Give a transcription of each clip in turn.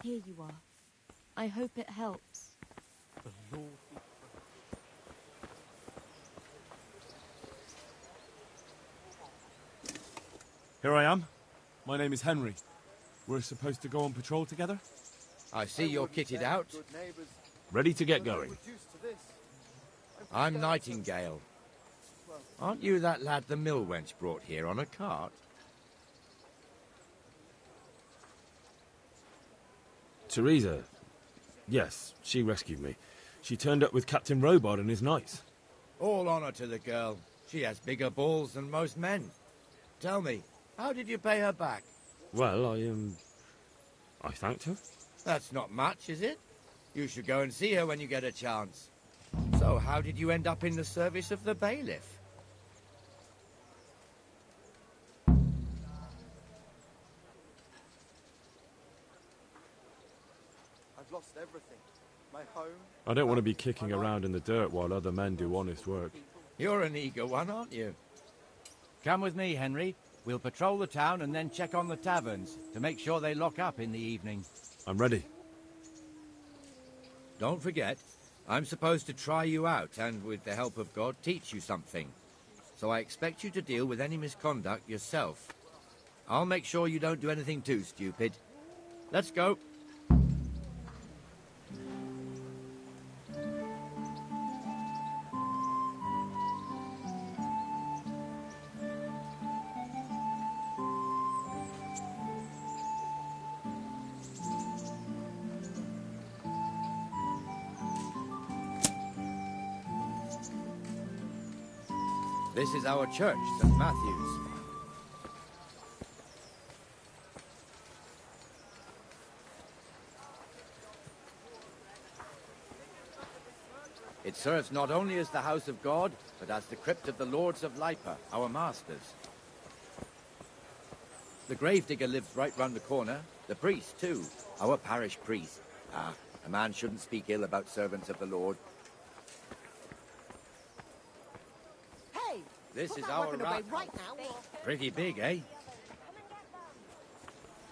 Here you are. I hope it helps. The Lord. Here I am. My name is Henry. We're supposed to go on patrol together? I see you're kitted out. Ready to get going. I'm Nightingale. Aren't you that lad the mill wench brought here on a cart? Teresa. Yes, she rescued me. She turned up with Captain Robard and his knights. All honor to the girl. She has bigger balls than most men. Tell me, how did you pay her back? Well, I thanked her. That's not much, is it? You should go and see her when you get a chance. So, how did you end up in the service of the bailiff? I've lost everything. My home. I don't want to be kicking around in the dirt while other men do honest work. You're an eager one, aren't you? Come with me, Henry. We'll patrol the town and then check on the taverns to make sure they lock up in the evening. I'm ready. Don't forget, I'm supposed to try you out and, with the help of God, teach you something. So I expect you to deal with any misconduct yourself. I'll make sure you don't do anything too stupid. Let's go. This is our church, St. Matthew's. It serves not only as the house of God, but as the crypt of the lords of Lipa, our masters. The gravedigger lives right round the corner. The priest, too. Our parish priest. Ah, a man shouldn't speak ill about servants of the Lord. This is our rat. Right now. Pretty big, eh?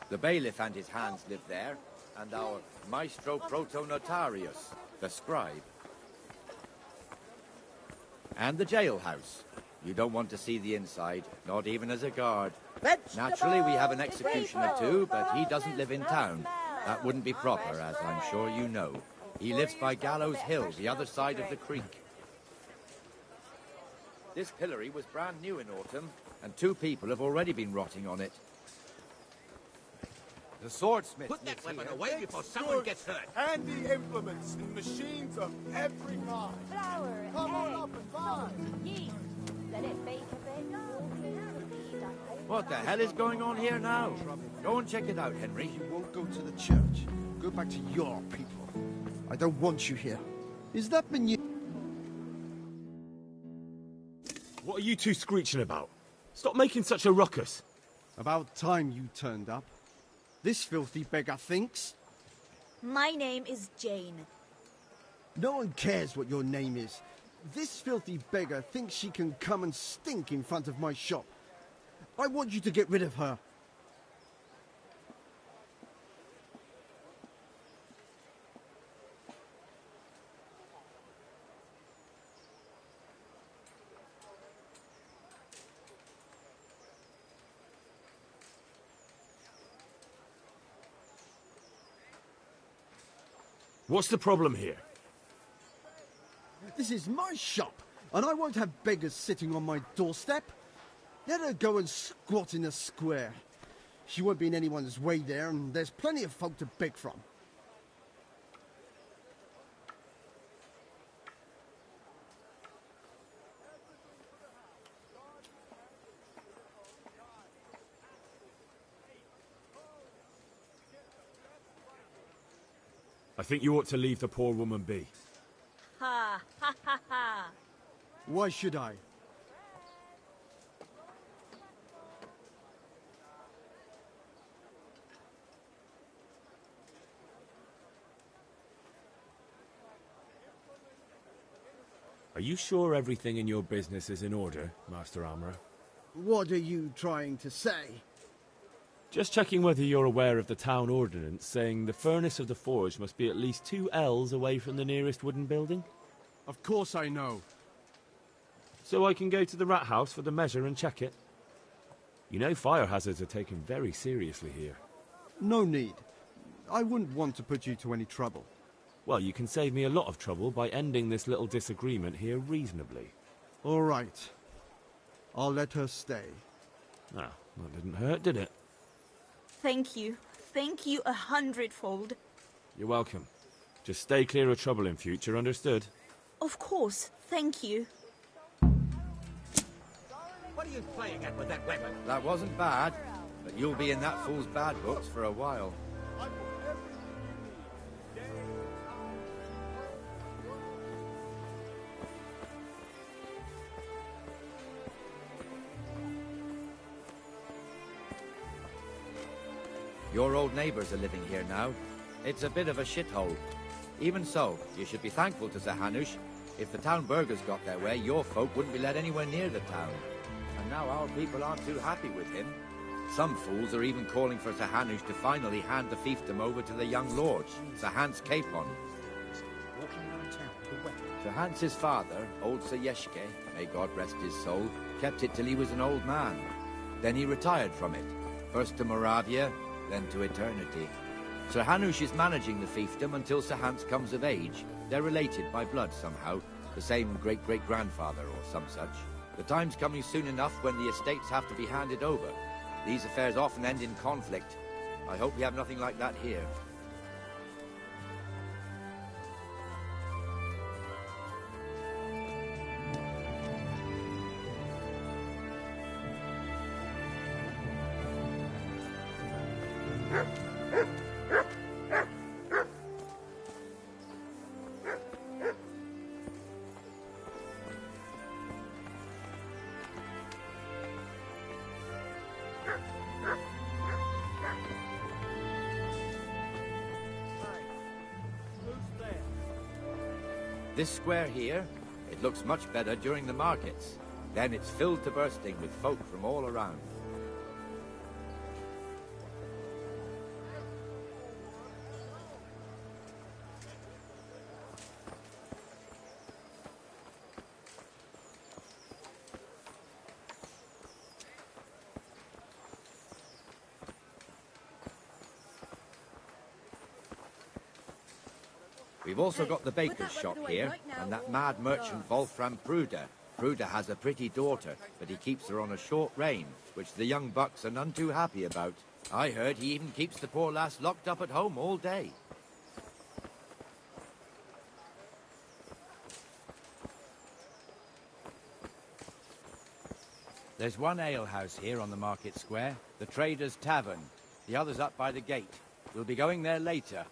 The bailiff and his hands live there, and our maestro protonotarius, the scribe. And the jailhouse. You don't want to see the inside, not even as a guard. Naturally, we have an executioner too, but he doesn't live in town. That wouldn't be proper, as I'm sure you know. He lives by Gallows Hill, the other side of the creek. This pillory was brand new in autumn, and 2 people have already been rotting on it. The swordsmith. Put that weapon away before someone gets hurt. Handy implements and machines of every kind. Flour, Come on eggs, up and buy. yeast. Let it bake a bit. What the hell is going on here now? Go and check it out, Henry. You won't go to the church. Go back to your people. I don't want you here. Is that been you? What are you two screeching about? Stop making such a ruckus. About time you turned up. This filthy beggar thinks. My name is Jane. No one cares what your name is. This filthy beggar thinks she can come and stink in front of my shop. I want you to get rid of her. What's the problem here? This is my shop, and I won't have beggars sitting on my doorstep. Let her go and squat in the square. She won't be in anyone's way there, and there's plenty of folk to beg from. I think you ought to leave the poor woman be. Ha, ha, ha, ha. Why should I? Are you sure everything in your business is in order, Master Armourer? What are you trying to say? Just checking whether you're aware of the town ordinance saying the furnace of the forge must be at least 2 ells away from the nearest wooden building. Of course I know. So I can go to the rat house for the measure and check it. You know fire hazards are taken very seriously here. No need. I wouldn't want to put you to any trouble. Well, you can save me a lot of trouble by ending this little disagreement here reasonably. All right. I'll let her stay. Ah, that didn't hurt, did it? Thank you. Thank you 100-fold. You're welcome. Just stay clear of trouble in future, understood? Of course. Thank you. What are you playing at with that weapon? That wasn't bad, but you'll be in that fool's bad books for a while. I put everything you need. Day, Your old neighbours are living here now. It's a bit of a shithole. Even so, you should be thankful to Sir Hanush. If the town burghers got their way, your folk wouldn't be let anywhere near the town. And now our people aren't too happy with him. Some fools are even calling for Sir Hanush to finally hand the fiefdom over to the young lords, Sir Hans Capon. Sir Hans's father, old Sir Yeshke, may God rest his soul, kept it till he was an old man. Then he retired from it, first to Moravia, then to eternity. Sir Hanush is managing the fiefdom until Sir Hans comes of age. They're related by blood somehow, the same great-great-grandfather or some such. The time's coming soon enough when the estates have to be handed over. These affairs often end in conflict. I hope we have nothing like that here. This square here, it looks much better during the markets. Then it's filled to bursting with folk from all around. We've also got the baker's shop here, and that mad merchant Wolfram Pruder. Pruder has a pretty daughter, but he keeps her on a short rein, which the young bucks are none too happy about. I heard he even keeps the poor lass locked up at home all day. There's one alehouse here on the market square, the Trader's Tavern. The other's up by the gate. We'll be going there later.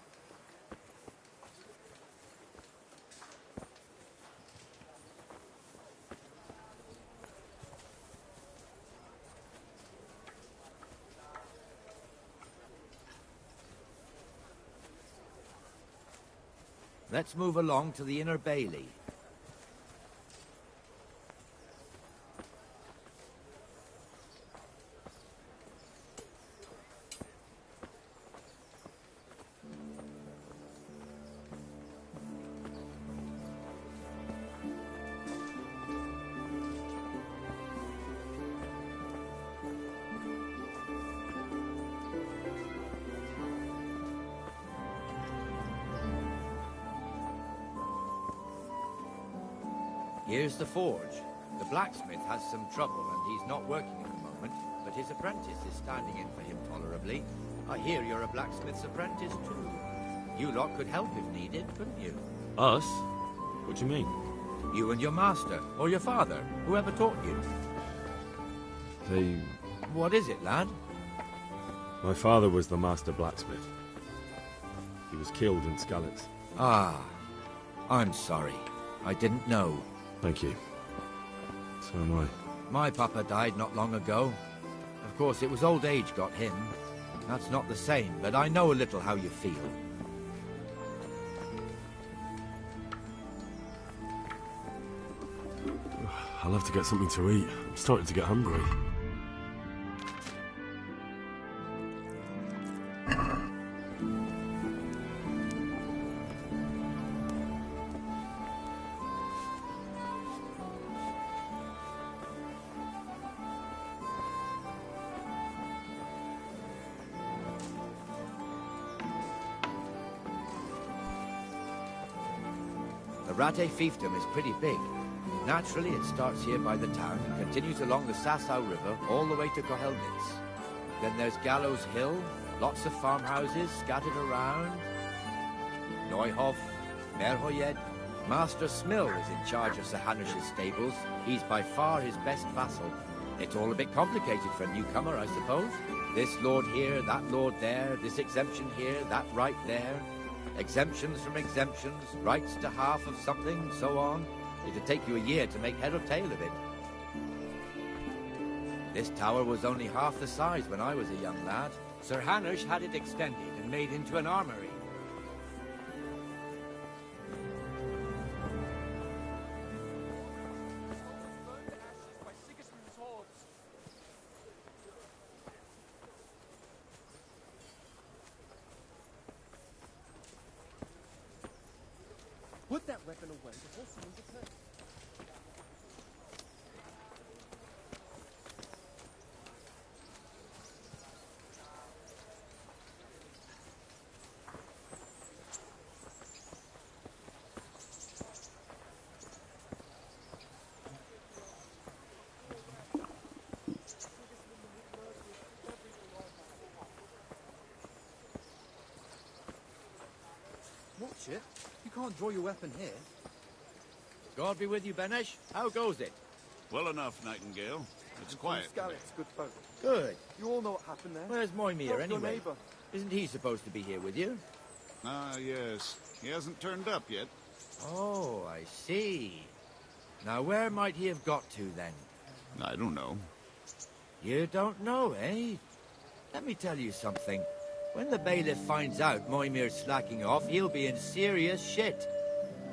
Let's move along to the Inner Bailey. Here's the forge. The blacksmith has some trouble and he's not working at the moment, but his apprentice is standing in for him tolerably. I hear you're a blacksmith's apprentice too. You lot could help if needed, couldn't you? Us? What do you mean? You and your master, or your father, whoever taught you. They... What is it, lad? My father was the master blacksmith. He was killed in Skalitz. Ah, I'm sorry. I didn't know. Thank you. So am I. My papa died not long ago. Of course, it was old age got him. That's not the same, but I know a little how you feel. I'll have to get something to eat. I'm starting to get hungry. The Rattay fiefdom is pretty big. Naturally, it starts here by the town and continues along the Sasau River all the way to Kohelnitz. Then there's Gallows Hill, lots of farmhouses scattered around. Neuhof, Merhoyed. Master Smill is in charge of Sir Hanish's stables. He's by far his best vassal. It's all a bit complicated for a newcomer, I suppose. This lord here, that lord there, this exemption here, that right there. Exemptions from exemptions, rights to half of something, so on. It'd take you a year to make head or tail of it. This tower was only half the size when I was a young lad. Sir Hanish had it extended and made into an armory. Put that weapon away before someone gets hurt. Watch it. You can't draw your weapon here. God be with you, Benesh. How goes it? Well enough, Nightingale. It's quiet. Scarlett's good folk. Good. You all know what happened there. Where's Moimir Help your anyway? neighbour. Isn't he supposed to be here with you? Ah, yes. He hasn't turned up yet. Oh, I see. Now, where might he have got to, then? I don't know. You don't know, eh? Let me tell you something. When the bailiff finds out Moimir's slacking off, he'll be in serious shit.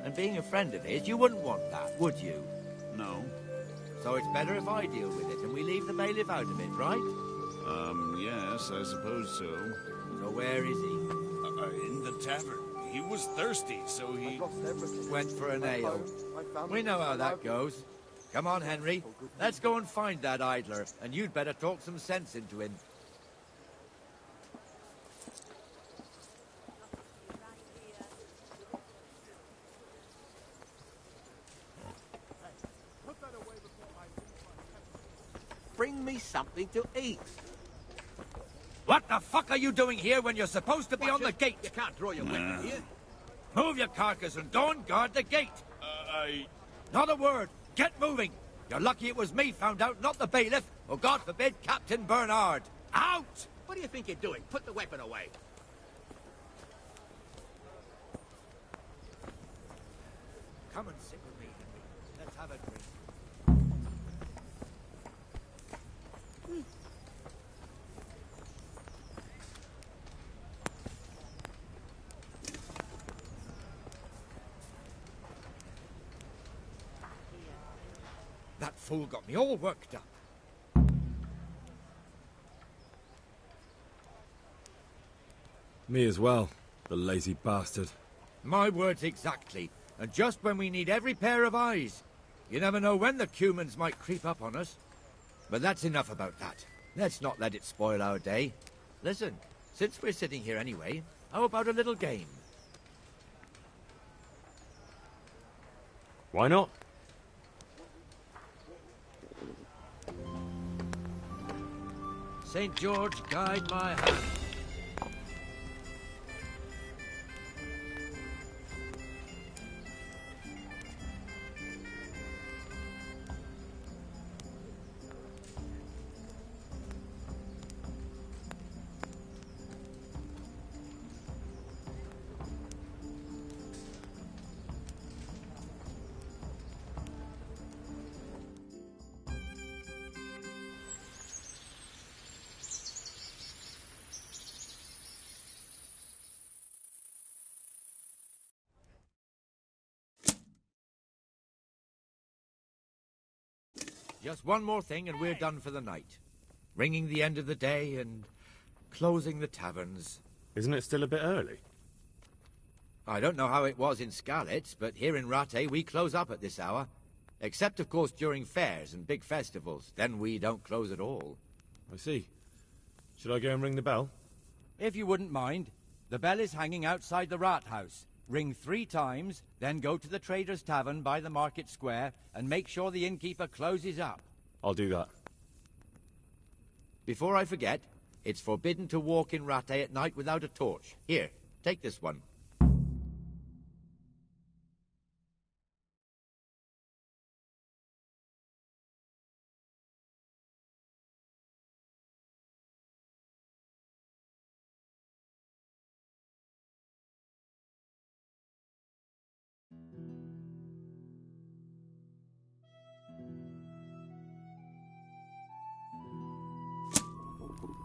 And being a friend of his, you wouldn't want that, would you? No. So it's better if I deal with it and we leave the bailiff out of it, right? Yes, I suppose so. So where is he? In the tavern. He was thirsty, so he... I've lost everything. Went for an My ale. phone, my family, We know how my that life. goes. Come on, Henry. Let's go and find that idler, and you'd better talk some sense into him. Bring me something to eat. What the fuck are you doing here when you're supposed to be on the gate? You can't draw your weapon here. Move your carcass and go and guard the gate. Not a word. Get moving. You're lucky it was me found out, not the bailiff, or God forbid, Captain Bernard. Out! What do you think you're doing? Put the weapon away. Come and sit with me, Henry. Let's have a drink. That fool got me all worked up. Me as well, the lazy bastard. My words exactly. And just when we need every pair of eyes. You never know when the Cumans might creep up on us. But that's enough about that. Let's not let it spoil our day. Listen, since we're sitting here anyway, how about a little game? Why not? St. George, guide my hand. Just one more thing and we're done for the night. Ringing the end of the day and closing the taverns. Isn't it still a bit early? I don't know how it was in Skalitz, but here in Rattay we close up at this hour. Except, of course, during fairs and big festivals. Then we don't close at all. I see. Should I go and ring the bell? If you wouldn't mind, the bell is hanging outside the rat house. Ring 3 times, then go to the Trader's Tavern by the Market Square and make sure the innkeeper closes up. I'll do that. Before I forget, it's forbidden to walk in Rattay at night without a torch. Here, take this one.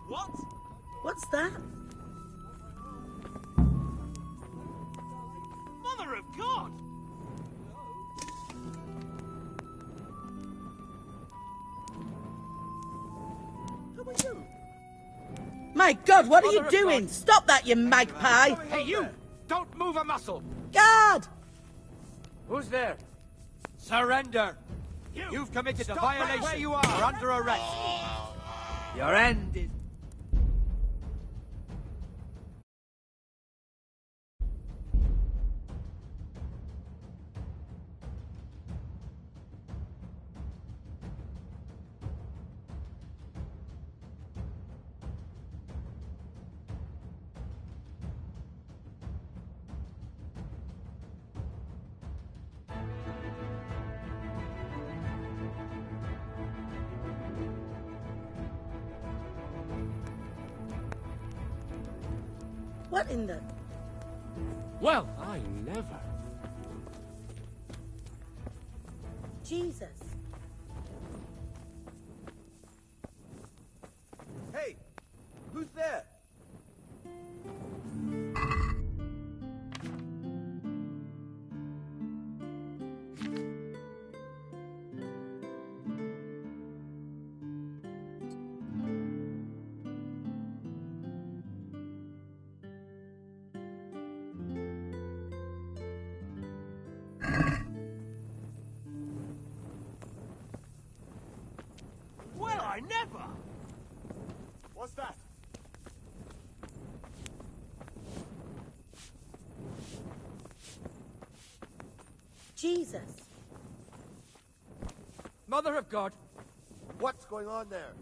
What? What's that? Mother of God! Who are you? My God, what are Mother you of doing? God. Stop that, you magpie! Hey, you! Don't move a muscle! Guard! Who's there? Surrender! You've committed a violation. Where you are. You're under arrest. Your end is... What in the... Well, I never. Jesus. Hey! Who's there? Well, I never! What's that? Jesus. Mother of God! What's going on there?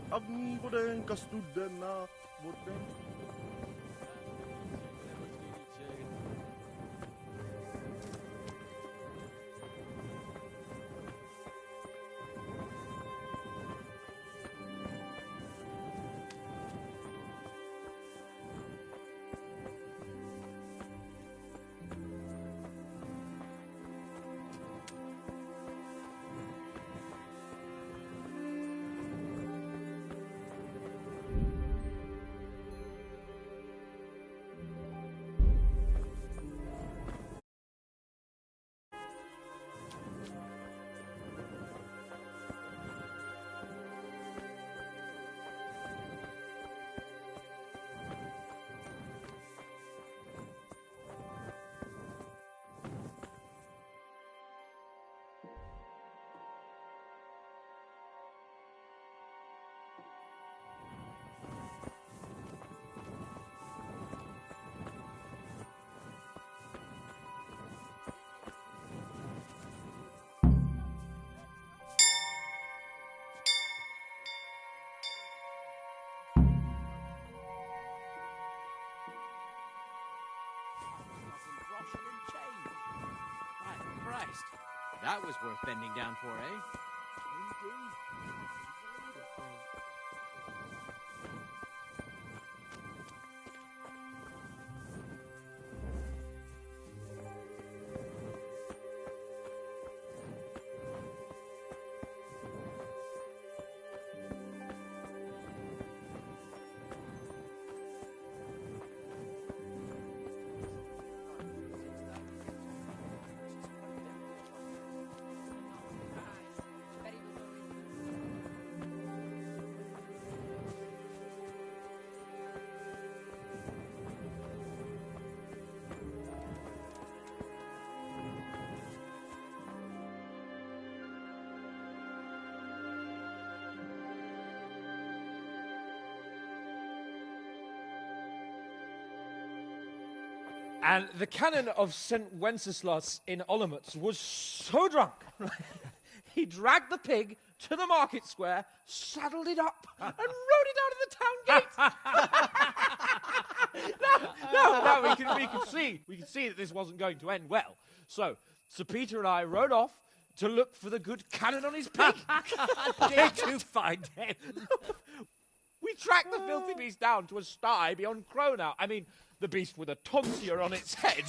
Agni bodeng kastudena bodeng. Christ. That was worth bending down for, eh? And the canon of St. Wenceslas in Olomouc was so drunk, he dragged the pig to the market square, saddled it up, and rode it out of the town gate. no, we could see that this wasn't going to end well. So Sir Peter and I rode off to look for the good canon on his pig. Did you find him? We tracked the filthy beast down to a sty beyond Cronau. I mean, the beast with a tonsure on its head. We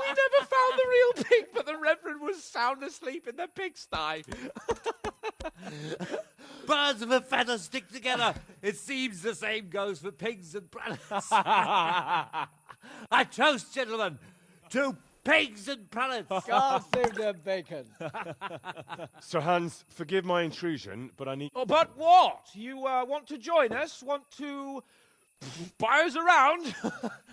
never found the real pig, but the Reverend was sound asleep in the pigsty. Birds of a feather stick together. It seems the same goes for pigs and prelates. I toast, gentlemen, to pigs and prelates. God save the bacon. Sir Hans, forgive my intrusion, but I need... Oh, but what? You want to join us? Want to buy us around?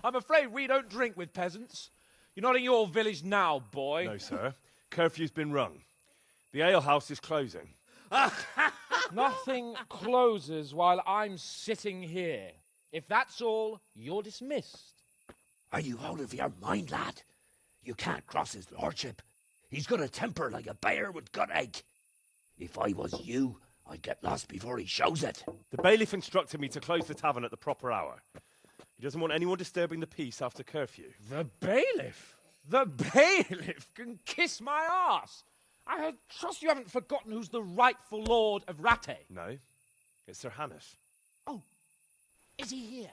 I'm afraid we don't drink with peasants. You're not in your village now, boy. No, sir. Curfew's been rung. The alehouse is closing. Nothing closes while I'm sitting here. If that's all, you're dismissed. Are you out of your mind, lad? You can't cross his lordship. He's got a temper like a bear with gut ache. If I was you, I'd get lost before he shows it. The bailiff instructed me to close the tavern at the proper hour. He doesn't want anyone disturbing the peace after curfew. The bailiff? The bailiff can kiss my arse. I trust you haven't forgotten who's the rightful lord of Rattay. No, it's Sir Hannes. Oh, is he here?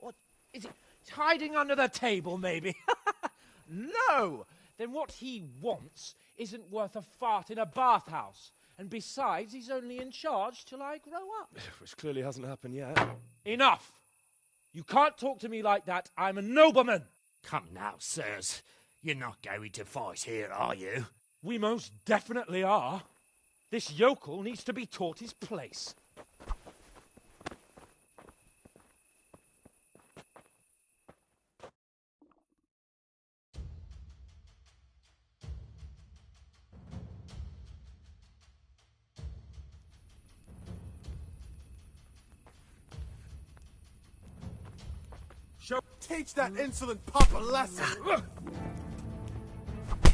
What, is he hiding under the table, maybe? No! Then what he wants isn't worth a fart in a bathhouse. And besides, he's only in charge till I grow up. Which clearly hasn't happened yet. Enough! You can't talk to me like that. I'm a nobleman. Come now, sirs. You're not going to fight here, are you? We most definitely are. This yokel needs to be taught his place. Teach that insolent pup a lesson.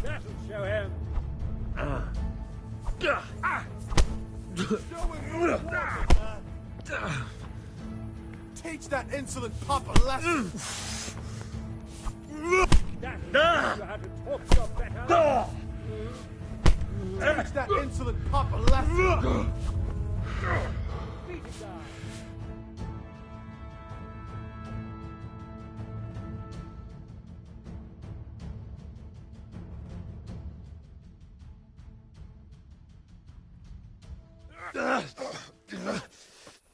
That'll show him. Teach that insolent pup a lesson. That's how to talk to your better. Teach that insolent pup a lesson. Beat it down.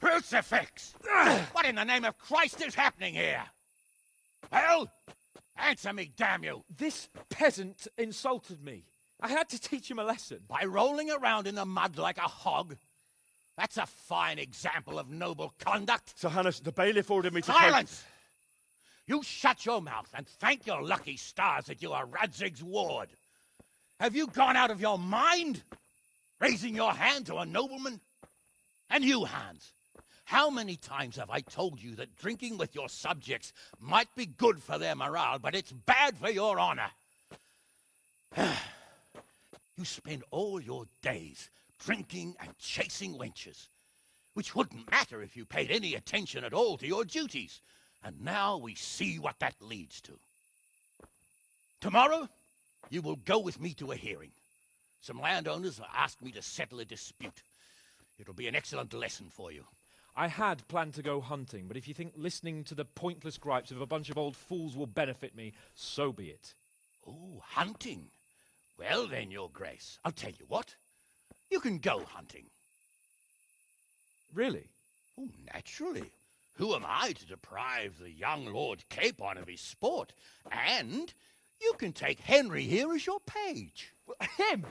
Crucifix! What in the name of Christ is happening here? Well, answer me, damn you! This peasant insulted me. I had to teach him a lesson. By rolling around in the mud like a hog? That's a fine example of noble conduct. Sir Hannes, the bailiff ordered me to... Silence! You shut your mouth and thank your lucky stars that you are Radzig's ward. Have you gone out of your mind? Raising your hand to a nobleman? And you, Hans, how many times have I told you that drinking with your subjects might be good for their morale, but it's bad for your honor? You spend all your days drinking and chasing wenches, which wouldn't matter if you paid any attention at all to your duties. And now we see what that leads to. Tomorrow, You will go with me to a hearing. Some landowners have asked me to settle a dispute. It'll be an excellent lesson for you. I had planned to go hunting, but if you think listening to the pointless gripes of a bunch of old fools will benefit me, so be it. Oh, hunting. Well then, Your Grace, I'll tell you what. You can go hunting. Really? Oh, naturally. Who am I to deprive the young Lord Capon of his sport? And you can take Henry here as your page. Him?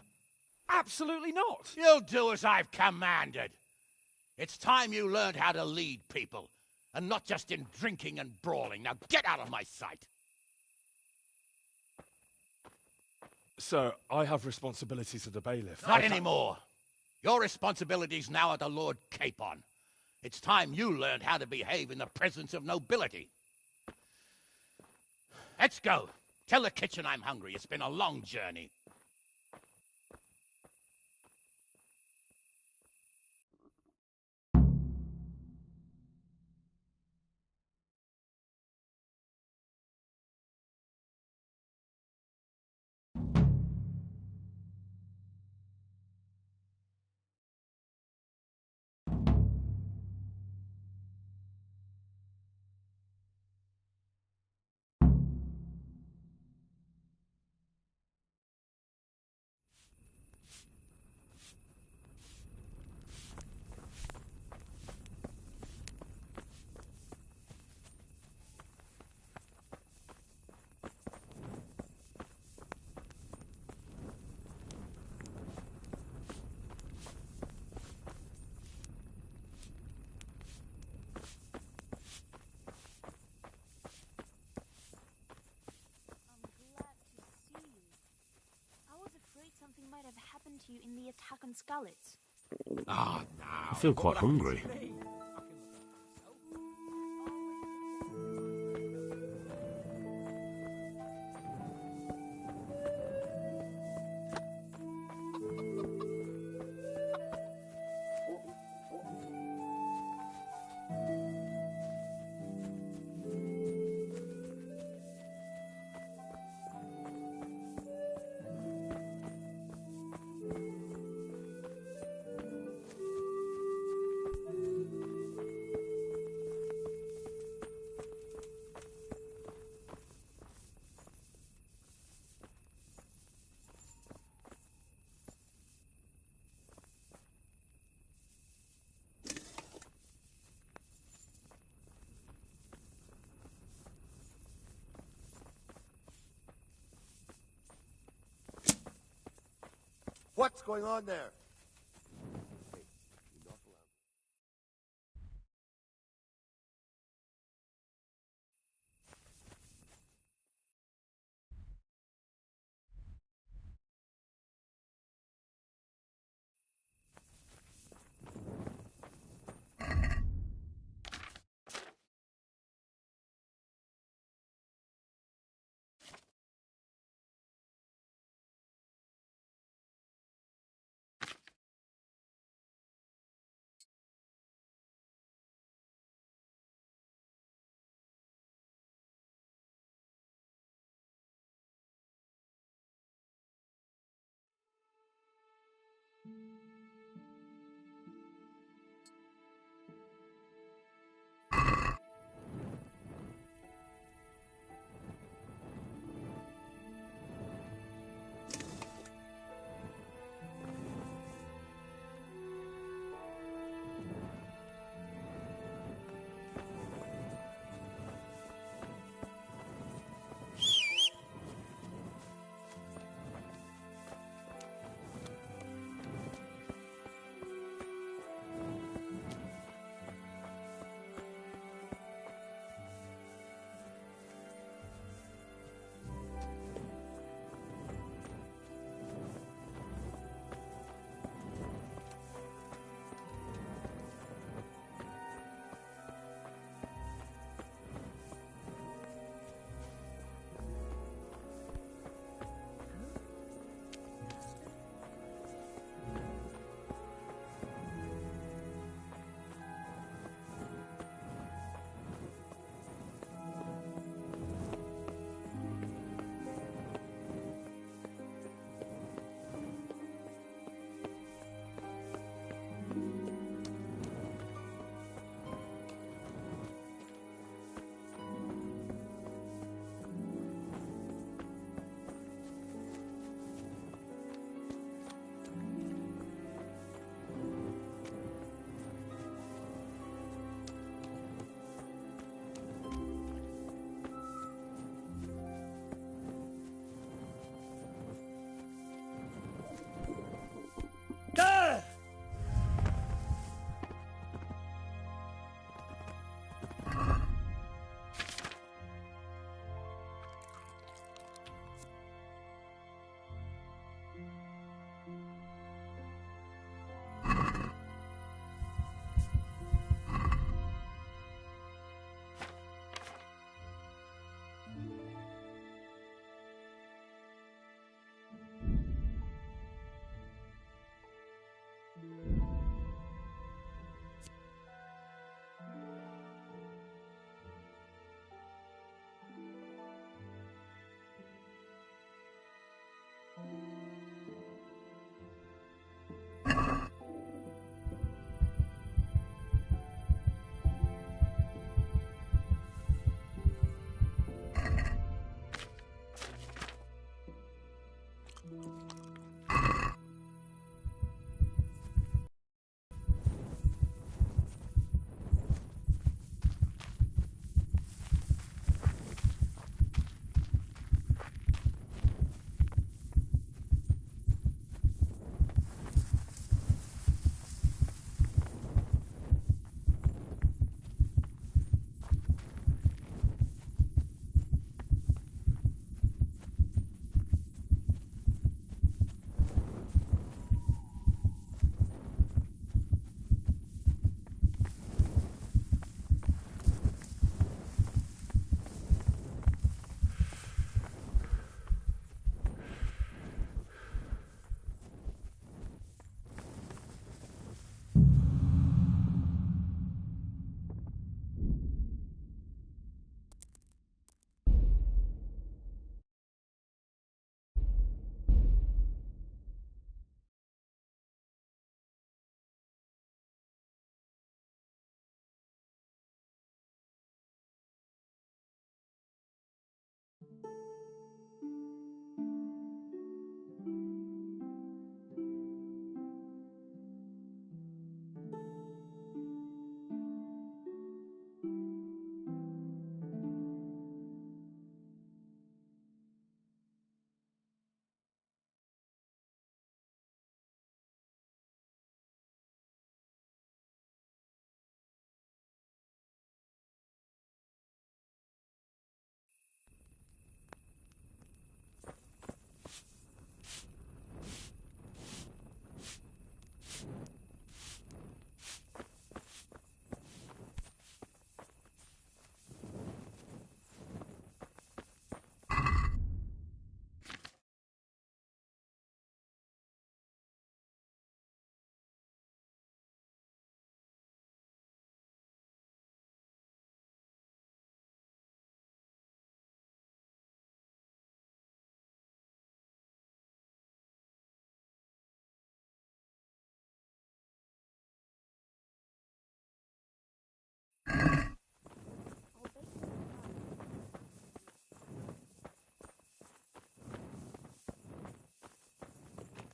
Absolutely not. You'll do as I've commanded. It's time you learned how to lead people, and not just in drinking and brawling. Now get out of my sight. Sir, I have responsibilities of the bailiff. Not anymore. Your responsibilities now are to Lord Capon. It's time you learned how to behave in the presence of nobility. Let's go. Tell the kitchen I'm hungry. It's been a long journey. Something might have happened to you in the attack on Scarlet. Ah, I feel quite hungry. What's going on there?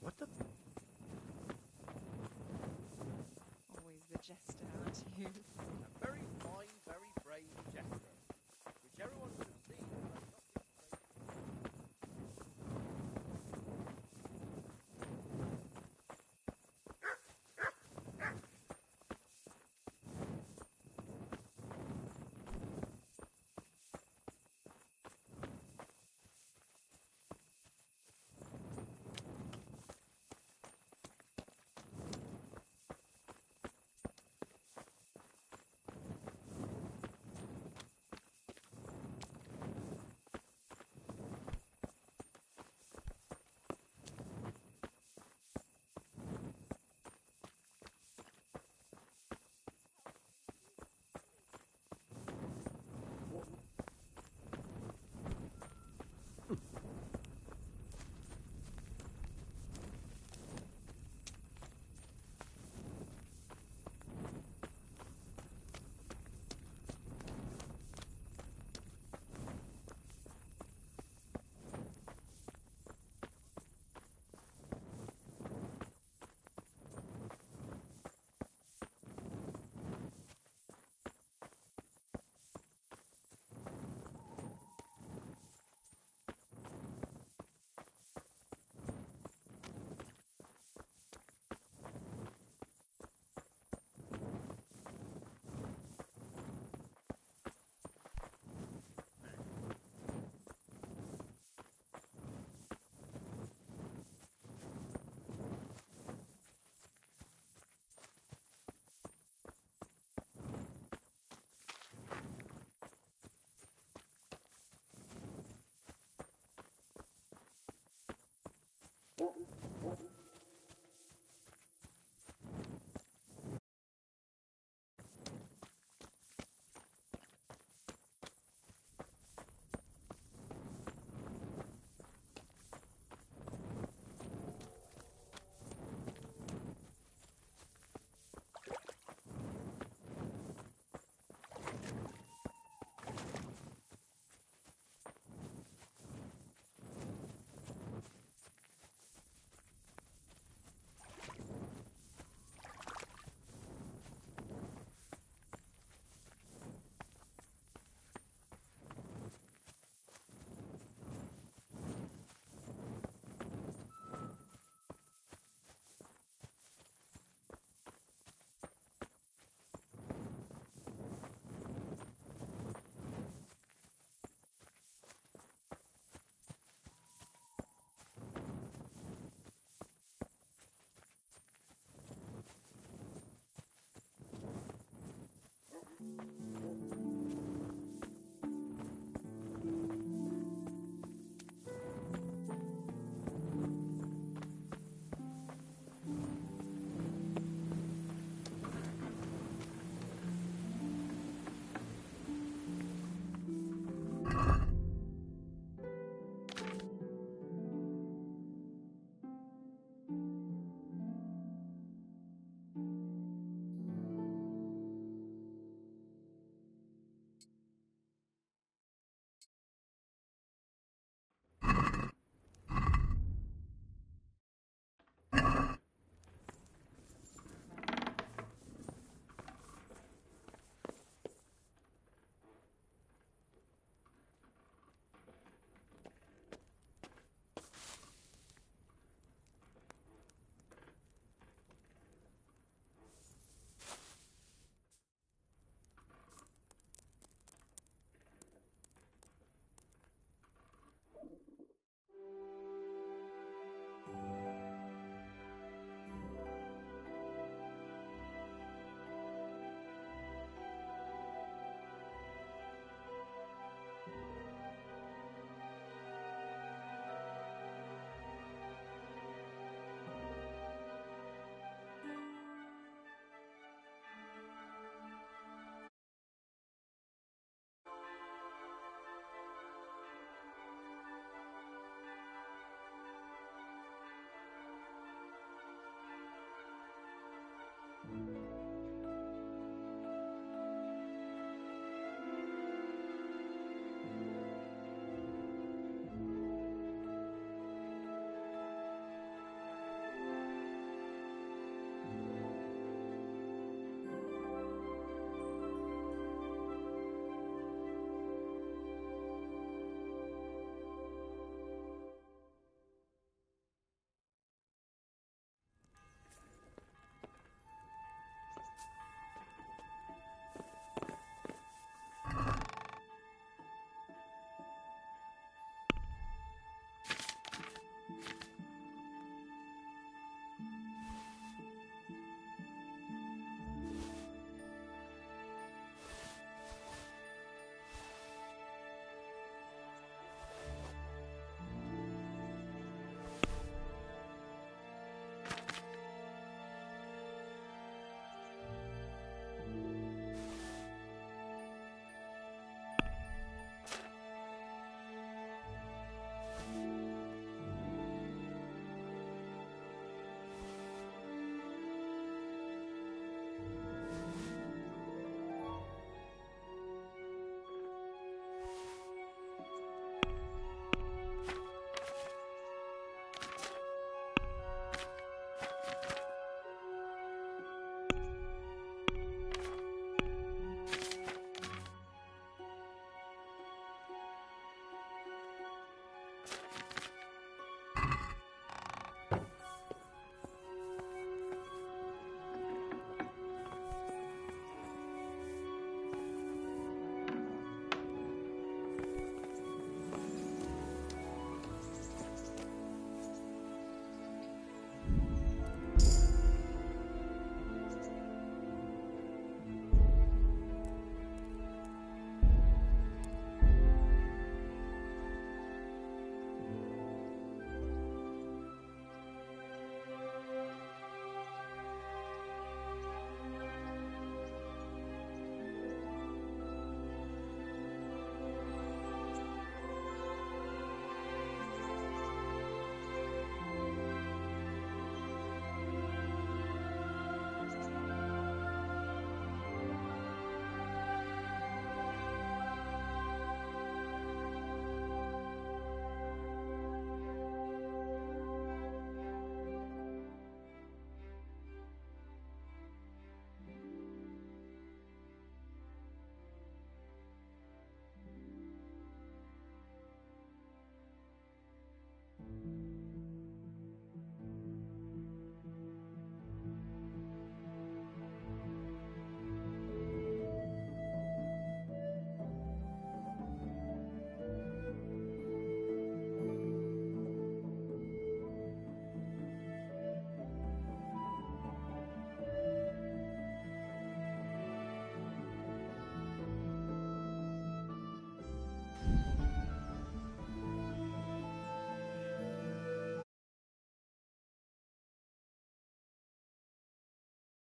What the? Always the jester, aren't you? A very fine, very brave jester, which everyone would have seen.